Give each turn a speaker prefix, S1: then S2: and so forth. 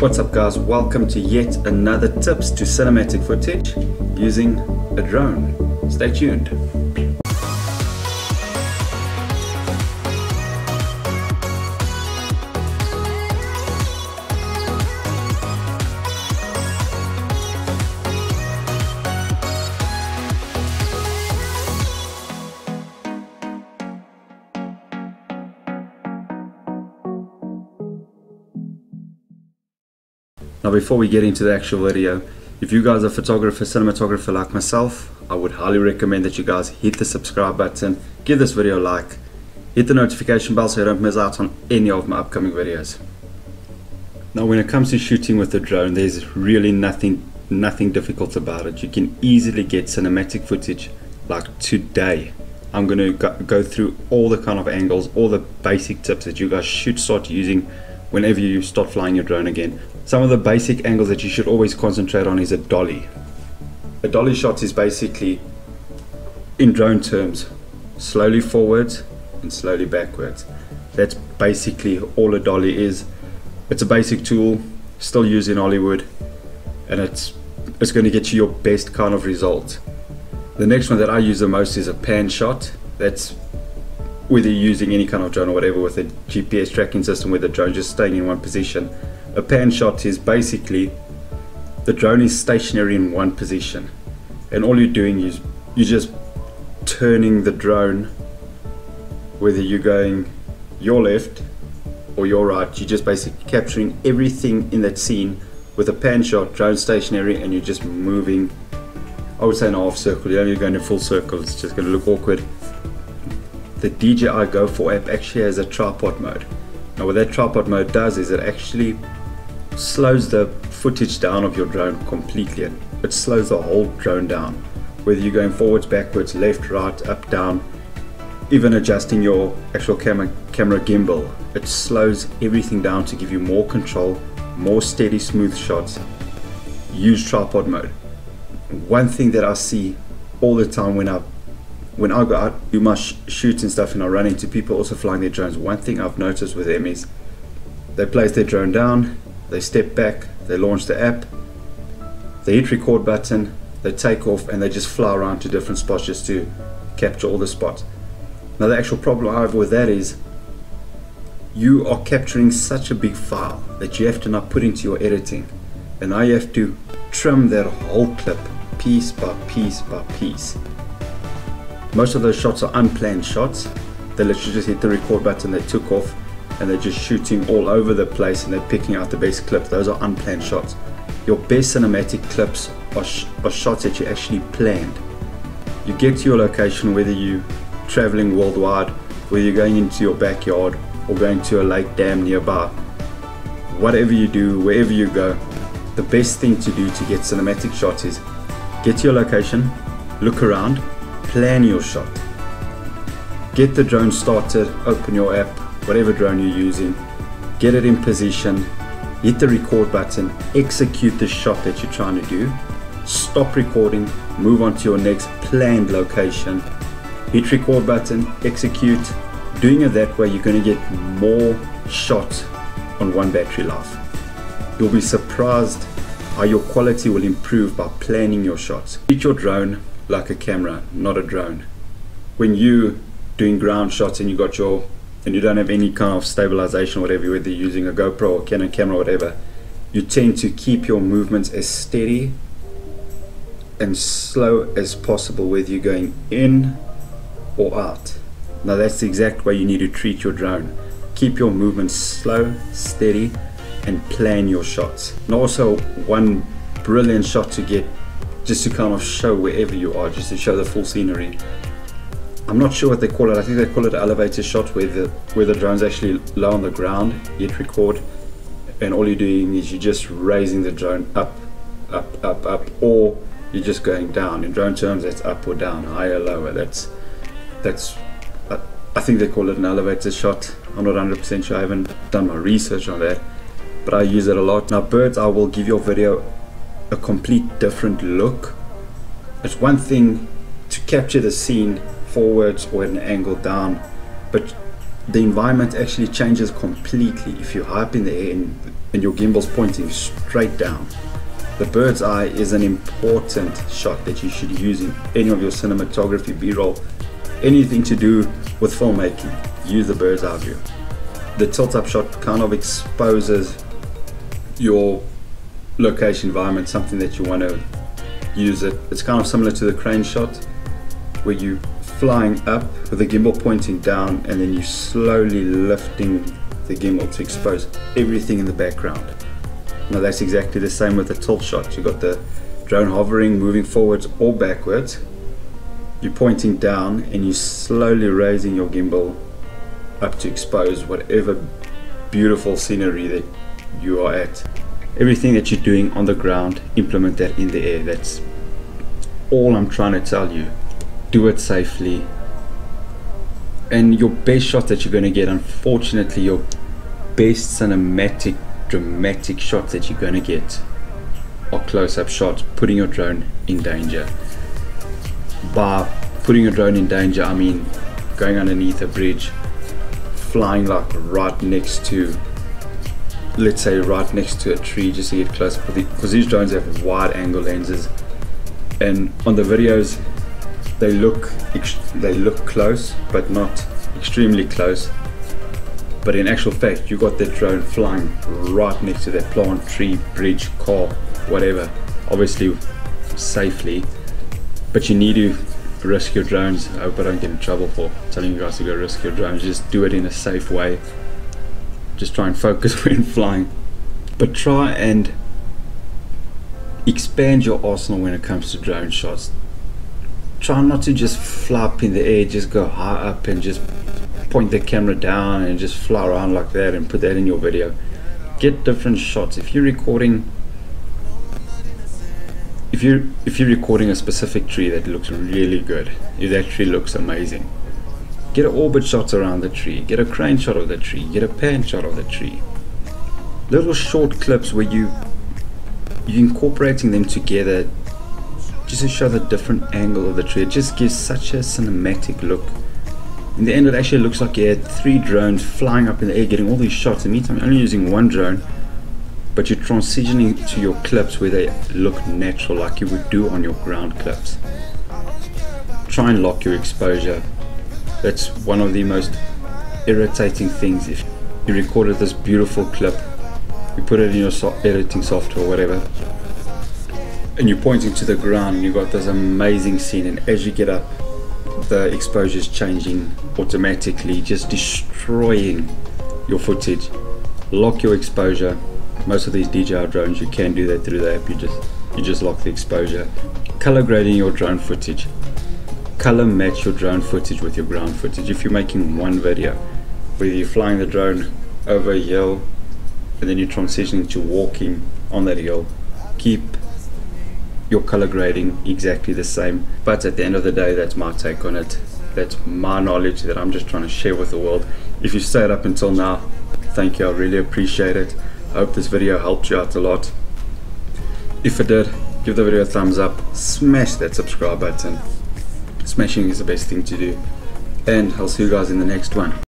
S1: What's up guys, welcome to yet another tips to cinematic footage using a drone. Stay tuned. Now before we get into the actual video, if you guys are a photographer, cinematographer like myself, I would highly recommend that you guys hit the subscribe button, give this video a like, hit the notification bell so you don't miss out on any of my upcoming videos. Now when it comes to shooting with the drone, there's really nothing difficult about it. You can easily get cinematic footage like today. I'm going to go through all the kind of angles, all the basic tips that you guys should start using whenever you start flying your drone again. Some of the basic angles that you should always concentrate on is a dolly. A dolly shot is basically, in drone terms, slowly forwards and slowly backwards. That's basically all a dolly is. It's a basic tool, still used in Hollywood, and it's going to get you your best kind of result. The next one that I use the most is a pan shot. That's whether you're using any kind of drone or whatever with a GPS tracking system where the drone just staying in one position. A pan shot is basically the drone is stationary in one position, and all you're doing is you're just turning the drone, whether you're going your left or your right. You're just basically capturing everything in that scene with a pan shot, drone stationary, and you're just moving, I would say, in a half circle. You're only going in full circle, it's just going to look awkward. The DJI Go 4 app actually has a tripod mode. Now what that tripod mode does is it actually slows the footage down of your drone completely. It slows the whole drone down, whether you're going forwards, backwards, left, right, up, down, even adjusting your actual camera gimbal. It slows everything down to give you more control, more steady, smooth shots. Use tripod mode. One thing that I see all the time when I go out, do my shoots and stuff, and I run into people also flying their drones, one thing I've noticed with them is they place their drone down, they step back, they launch the app, they hit record button, they take off, and they just fly around to different spots just to capture all the spots. Now the actual problem I have with that is you are capturing such a big file that you have to now put into your editing, and now you have to trim that whole clip piece by piece by piece. Most of those shots are unplanned shots. They literally just hit the record button, they took off, and they're just shooting all over the place and they're picking out the best clips. Those are unplanned shots. Your best cinematic clips are shots that you actually planned. You get to your location, whether you're traveling worldwide, whether you're going into your backyard or going to a lake dam nearby. Whatever you do, wherever you go, the best thing to do to get cinematic shots is get to your location, look around, plan your shot. Get the drone started, open your app, whatever drone you're using, get it in position, hit the record button, execute the shot that you're trying to do, stop recording, move on to your next planned location, hit record button, execute. Doing it that way, you're going to get more shots on one battery life. You'll be surprised how your quality will improve by planning your shots. Treat your drone like a camera, not a drone. When you doing ground shots and you don't have any kind of stabilization or whatever, whether you're using a GoPro or Canon camera or whatever, you tend to keep your movements as steady and slow as possible, whether you're going in or out. Now that's the exact way you need to treat your drone. Keep your movements slow, steady, and plan your shots. And also one brilliant shot to get, just to kind of show wherever you are, just to show the full scenery. I'm not sure what they call it. I think they call it an elevator shot, where the drone's actually low on the ground, hit record, and all you're doing is you're just raising the drone up, up, up, up, or you're just going down. In drone terms, that's up or down, higher, lower. That's I think they call it an elevator shot. I'm not 100% sure. I haven't done my research on that, but I use it a lot. Now birds, I will give your video a complete different look. It's one thing to capture the scene forwards or at an angle down, but the environment actually changes completely if you're high up in the air and your gimbal's pointing straight down. The bird's eye is an important shot that you should use in any of your cinematography, B-roll, anything to do with filmmaking. Use the bird's eye view. The tilt-up shot kind of exposes your location environment, something that you want to use it. It's kind of similar to the crane shot, where you flying up with the gimbal pointing down and then you slowly lifting the gimbal to expose everything in the background. Now that's exactly the same with the tilt shot. You got the drone hovering, moving forwards or backwards. You're pointing down and you're slowly raising your gimbal up to expose whatever beautiful scenery that you are at. Everything that you're doing on the ground, implement that in the air. That's all I'm trying to tell you. Do it safely. And your best shot that you're going to get, unfortunately, your best cinematic, dramatic shots that you're going to get are close-up shots, putting your drone in danger. By putting your drone in danger, I mean going underneath a bridge, flying like right next to, let's say right next to a tree, just to get close, because these drones have wide angle lenses, and on the videos they look close but not extremely close, but in actual fact you got that drone flying right next to that plant, tree, bridge, car, whatever, obviously safely, but you need to risk your drones. I hope I don't get in trouble for telling you guys to go risk your drones. Just do it in a safe way. Just try and focus when flying, but try and expand your arsenal when it comes to drone shots. Try not to just fly up in the air, just go high up and just point the camera down and just fly around like that and put that in your video. Get different shots. If you're recording a specific tree that looks really good, if that tree looks amazing, get an orbit shot around the tree, get a crane shot of the tree, get a pan shot of the tree. Little short clips where you're incorporating them together just to show the different angle of the tree. It just gives such a cinematic look. In the end, it actually looks like you had 3 drones flying up in the air getting all these shots. In the meantime, you're only using 1 drone, but you're transitioning to your clips where they look natural like you would do on your ground clips. Try and lock your exposure. That's one of the most irritating things. If you recorded this beautiful clip, you put it in your editing software or whatever, and you're pointing to the ground and you've got this amazing scene, and as you get up the exposure is changing automatically, just destroying your footage. Lock your exposure. Most of these DJI drones, you can do that through the app. You just lock the exposure. Color grading your drone footage. Color match your drone footage with your ground footage. If you're making one video, whether you're flying the drone over a hill and then you're transitioning to walking on that hill, keep your color grading exactly the same. But at the end of the day, that's my take on it. That's my knowledge that I'm just trying to share with the world. If you stayed up until now, thank you, I really appreciate it. I hope this video helped you out a lot. If it did, give the video a thumbs up, smash that subscribe button. Smashing is the best thing to do, and I'll see you guys in the next one.